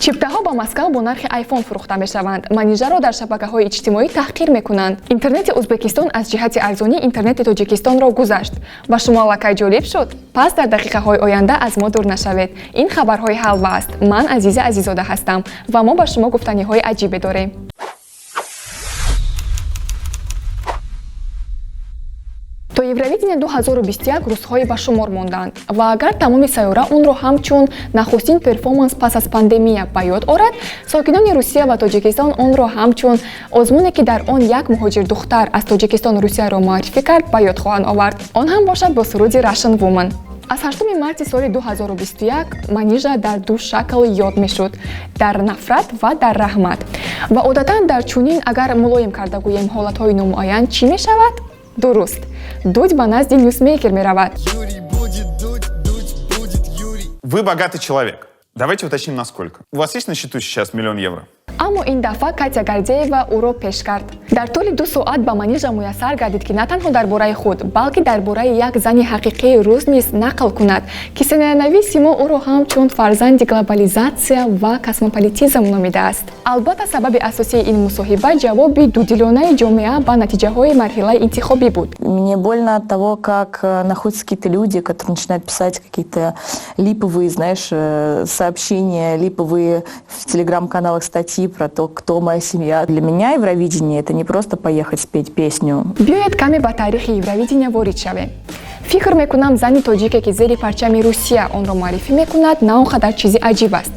чиптаҳо ба Москва бо нархи iPhone фурӯхта мешаванд. Манижаро дар шабакаҳои иҷтимоӣ таҳқир мекунанд. Интернети Узбекистон аз ҷиҳати арзонӣ интернети Тоҷикистонро гузашт. Ба шумо лакай ҷолиб шуд? Пас дар дақиқаҳои оянда аз мо дур нашавед. Ин хабарҳои ҳалва аст. Ман Азиза Азизода ҳастам ва мо ба шумо гуфтаниҳои аҷибе дорем. То Евровидение 2021 рӯзҳои ба шумор монданд ва агар тамоми сайёра онро ҳамчун нахустин перформанс пас аз пандемия ба ёд орад, сокинони Русия ва Тоҷикистон онро ҳамчун озмуне ки дар он як муҳоҷир духтар аз Тоҷикистон Русияро маърифӣ кард ба ёд хоҳанд овард. Он ҳам бошад бо суруди Russian Woman. Аз 8 марти соли 2021 Манижа дар ду шакл ёд мешуд: дар нафрат ва дар раҳмат. Ва одатан дар чунин, агар мулоим карда гӯем ҳолатҳои номуайян чӣ мешавад? Дуруст. Дудь ба назди ньюсмейкер меравад. Вы богатый человек. Давайте уточним, насколько. У вас есть на счету сейчас 1 000 000 евро? Аммо ин дафъа Катя Гордеева ӯро пеш кард. Дар толи 2 соат ба Манижа муяссар гардид ки на танҳо дар бораи худ, балки дар бораи як зани ҳақиқии рӯз низ нақл кунад, ки сценариявиси мо ӯро ҳамчун фарзанди глобализация ва космополитизм номидааст. Албатта сабаби асосии ин мусоҳиба ҷавоби дудилонаи ҷомеа ба натиҷаҳои марҳилаи интихобӣ буд. Мне больно от того, как находятся какие-то люди, которые начинают писать какие-то липовые, знаешь, сообщения, липовые в телеграм-каналах статьи про то, кто моя семья. Для меня Евровидение — это не просто поехать спеть песню. Биёед каме ба таърихи Евровидения ворид шавем. Фикр мекунам зани тоҷике ки зери парчами Русия онро маърифӣ мекунад на он қадар чизи аҷиб аст.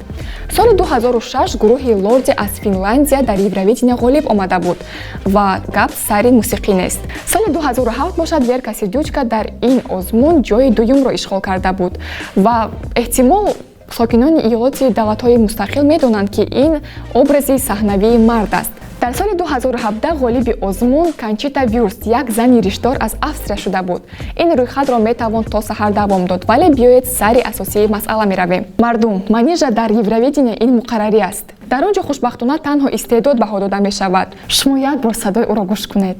Соли 2006 гурӯҳи Лорди аз Финляндия дар Евровидение ғолиб омада буд ва гап сари мусиқӣ нест. Соли 2007 бошад Верка Сердючка дар ин озмун ҷои дуюмро ишғол карда буд ва эҳтимол сокинони иёлоти давлатҳои мустақил медонанд ки ин образи саҳнавии мард аст. Дар соли 2017 ғолиби озмун Кончита Вюрст, як зани риштдор аз Австрия шуда буд. Ин рӯйхатро метавон то саҳар давом дод, вале биёед сари асосии масъала меравем. Мардум, Манижа дар Евровидение ин муқаррарӣ аст. Дар он ҷо хушбахтона танҳо истеъдод баҳо дода мешавад. Шумо як бор садои ӯро гӯш кунед.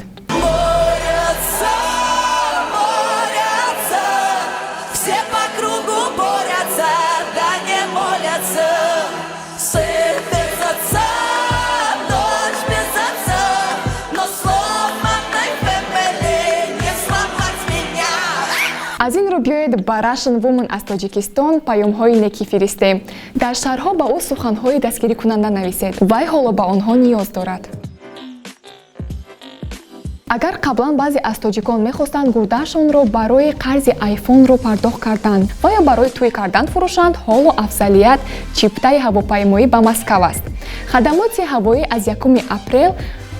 аз ин рӯ биёед ба Russian Woman аз Тоҷикистон паёмҳои неки фиристем. Дар шаҳрҳо ба ӯ суханҳои дастгирикунанда нависед. Вай ҳоло ба онҳо ниёз дорад. агар қаблан баъзе аз тоҷикон мехостанд гурдаашонро барои қарзи iPhone-ро пардохт кардан ва ё барои тӯй кардан фурӯшанд, ҳоло афзалият чиптаи ҳавопаймоӣ ба Москав аст. Хадамоти ҳавоӣ аз 1 апрел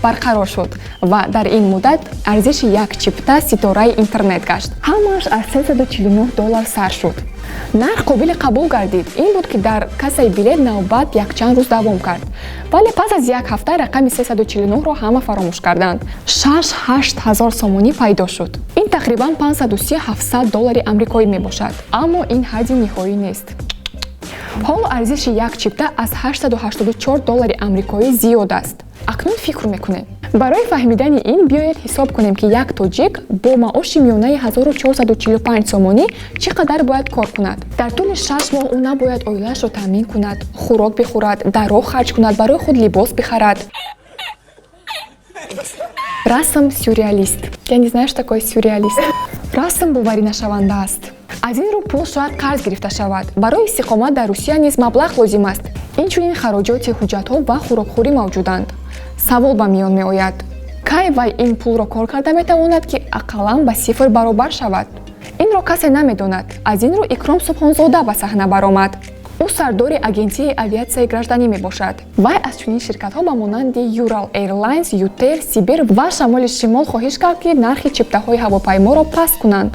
барқарор шуд ва дар ин муддат арзиши як чипта ситораи интернет гашт. Ҳамааш аз $349 сар шуд. Нарх қобили қабул гардид. Ин буд ки дар кассаи билет навбат якчанд рӯз давом кард. Вале пас аз як ҳафта рақами 349-ро ҳама фаромӯш карданд. 6-8 ҳазор сомонӣ пайдо шуд. Ин тақрибан $530-700 амрикоӣ мебошад. Аммо ин ҳадди ниҳоӣ нест. ҳоло арзиши як чипта аз $884 амрикоӣ зиёд аст. акнун фикр мекунем. Барои фаҳмидани ин биёед ҳисоб кунем ки як тоҷик бо маоши миёнаи 1445 сомонӣ чӣ қадар бояд кор кунад. Дар тӯли 6 моҳ ӯ набояд оилаашро таъмин кунад, хӯрок бихӯрад, дароғ харҷ кунад, барои худ либос бихарад. Расм сюрреалист. Я не знаю, что такое сюрреалист. Расм боваринашаванда аст. аз ин рӯ пул шояд қарз гирифта шавад. Барои истиқомат дар Русия низ маблағ лозим аст. Инчунин хароҷоти ҳуҷҷатҳо ва хӯрокхӯрӣ мавҷуданд. Савол ба миён меояд: кай вай ин пулро кор карда метавонад ки ақаллан ба 0 баробар шавад? Инро касе намедонад. Аз ин рӯ Икром Субҳонзода ба саҳна баромад. ӯ сардори агентияи авиатсияи гражданӣ мебошад. Вай аз чунин ширкатҳо ба монанди Ural Airlines, Ютер, Сибир ва Шамоли Шимол хоҳиш кард ки нархи чиптаҳои ҳавопайморо паст кунанд.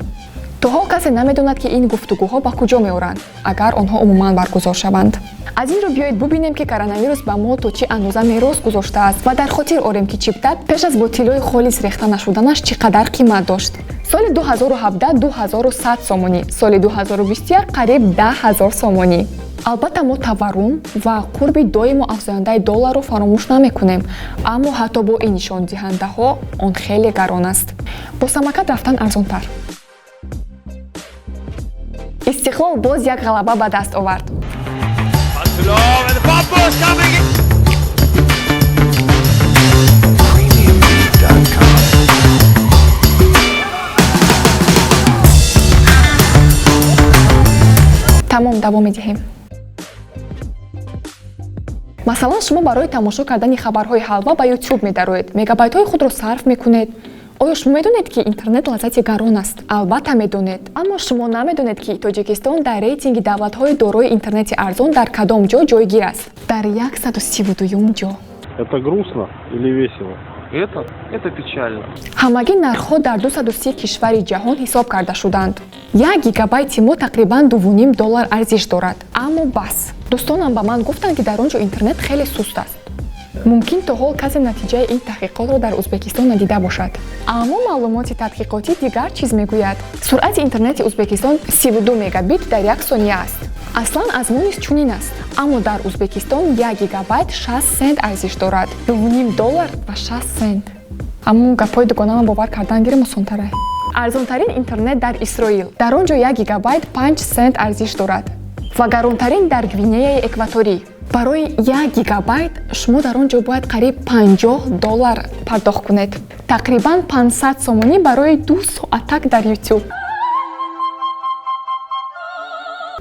Тоҳо касе намедонад ки ин гуфтугӯҳо ба куҷо меоранд, агар онҳо умуман баргузор шаванд. аз ин рӯ биёед бубинем ки коронавирус ба мо то чӣ андоза мерос гузоштааст ва дар хотир орем ки чипта пеш аз бо тиллои холис рехта нашуданаш чӣ қадар қимат дошт. соли 2017 2100 сомонӣ, соли 2021 қариб 10,000 сомонӣ. албатта мо таваррум ва қурби доимо афзояндаи долларро фаромӯш намекунем, аммо ҳатто бо ин нишондиҳандаҳо он хеле гарон аст. бо самокат рафтан арзонтар. Истиқлол боз як ғалаба ба даст овард. тамом давом медиҳем. Масалан, шумо барои тамошо кардани хабарҳои ҳалва ба YouTube медароед, мегабайтҳои худро сарф мекунед. оё шумо медонед ки интернет лаззати гарон аст? Албатта медонед, аммо шумо намедонед ки Тоҷикистон дар рейтинги давлатҳои дорои интернети арзон дар кадом ҷо ҷойгир аст? Дар 132 ҷо. Это грустно или весело? Это печально. ҳамагӣ нархҳо дар 230 кишвари ҷаҳон ҳисоб карда шуданд. 1 гигабайти мо тақрибан $2.5 арзиш дорад. Аммо бас. дӯстонам ба ман гуфтанд ки дар он ҷо интернет хеле суст аст. мумкин то ҳол касе натиҷаи ин таҳқиқотро дар Узбекистон надида бошад. Аммо маълумоти тадқиқотӣ дигар чиз мегӯяд. Суръати интернети Узбекистон 32 мегабит дар 1 сония аст. Аслан аз мо низ чунин аст, аммо дар Узбекистон 1 гигабайт 6 сент арзиш дорад. $2.5 ва 6 сент. Аммо гапҳои дугонама бовар кардан гирем осонтара. Арзонтарин интернет дар Исроил. Дар он ҷо 1 гигабайт 5 сент арзиш дорад. Ва гаронтарин дар Гвинеяи Экваторӣ. барои 1 гигабайт шумо дар он ҷо бояд қариб $50 пардохт кунед. Тақрибан 500 сомонӣ барои 2 соатак дар YouTube.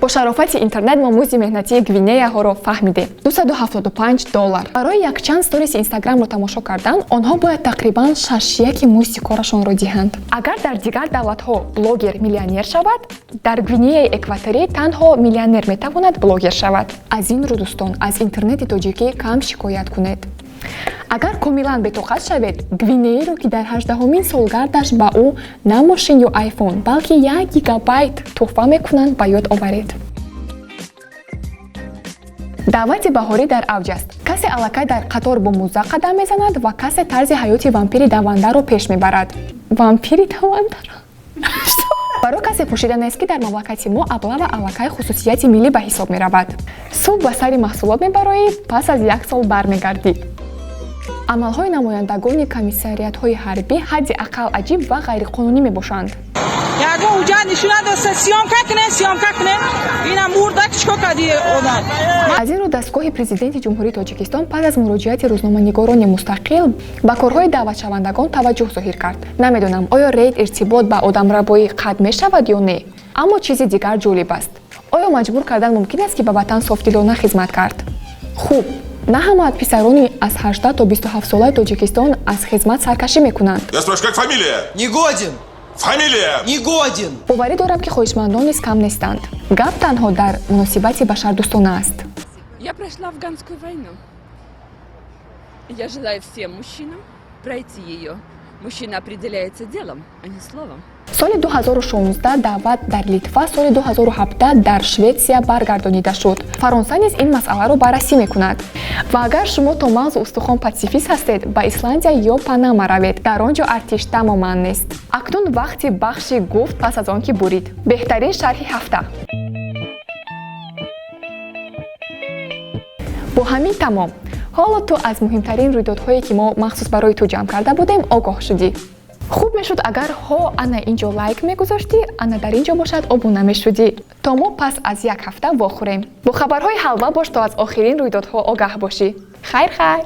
бо шарофати интернет мо музди меҳнатии Гвинеяҳоро фаҳмидем. $275. барои якчанд сториси Инстаграмро тамошо кардан, онҳо бояд тақрибан 6 музди корашонро диҳанд. Агар дар дигар давлатҳо блогер миллионер шавад, дар Гвинеяи Экваторӣ танҳо миллионер метавонад блогер шавад. Аз ин рӯ дӯстон, аз интернети тоҷикӣ кам шикоят кунед. агар комилан бетоқат шавед, Гвинеиро ки дар 18-умин солгардаш ба ӯ на мошин ё айфон, балки 1 гигабайт туҳфа мекунанд, ба ёд оваред. даъвати баҳорӣ дар авҷ аст. касе аллакай дар қатор бо мӯза қадам мезанад ва касе тарзи ҳаёти вампири давандаро пеш мебарад. Вампири давандаро? барои касе пӯшида нест ки дар мамлакати мо аблава аллакай хусусияти миллӣ ба ҳисоб меравад. субҳ ба сари маҳсулот мебароӣ, пас аз 1 сол бармегардӣ. амалҳои намояндагони комиссариятҳои ҳарбӣ ҳадди ақал аҷиб ва ғайриқонунӣ мебошанд. аз ин рӯ дастгоҳи президенти ҷумҳурии Тоҷикистон пас аз муроҷиати рӯзноманигорони мустақил ба корҳои даъватшавандагон таваҷҷӯҳ зоҳир кард. намедонам оё рейд иртибот ба одамрабоӣ қатъ мешавад ё не, аммо чизи дигар ҷолиб аст. оё маҷбур кардан мумкин аст ки ба ватан софдилона хизмат кард? хуб, на ҳама писарони аз 18 то 27 солаи Тоҷикистон аз хизмат саркашӣ мекунанд. Я спрашиваю, как фамилия? Негоден! Фамилия? Негоден! боварӣ дорам ки хоҳишмандон низ кам нестанд. гап танҳо дар муносибати башардӯстона аст. Я прошла афганскую войну. Я желаю всем мужчинам пройти ее. Мужчина определяется делом, а не словом. соли 2016 даъват дар Литва, соли 2017 дар Шветсия баргардонида шуд. Фаронса низ ин масъаларо баррасӣ мекунад. ва агар шумо то мағзи устухон патсифист ҳастед, ба Исландия ё Панама равед. дар он ҷо артиш тамоман нест. акнун вақти бахши гуфт пас аз он ки бурид. беҳтарин шарҳи ҳафта. бо ҳамин тамом. ҳоло ту аз муҳимтарин рӯйдодҳое ки мо махсус барои ту ҷамъ карда будем огоҳ шудӣ. хуб мешуд агар ҳо ана ин ҷо лайк мегузоштӣ, ана дар ин ҷо бошад обуна мешудӣ. то мо пас аз 1 ҳафта вохӯрем. бо хабарҳои ҳалва бош то аз охирин рӯйдодҳо огаҳ бошӣ. хайр хайр.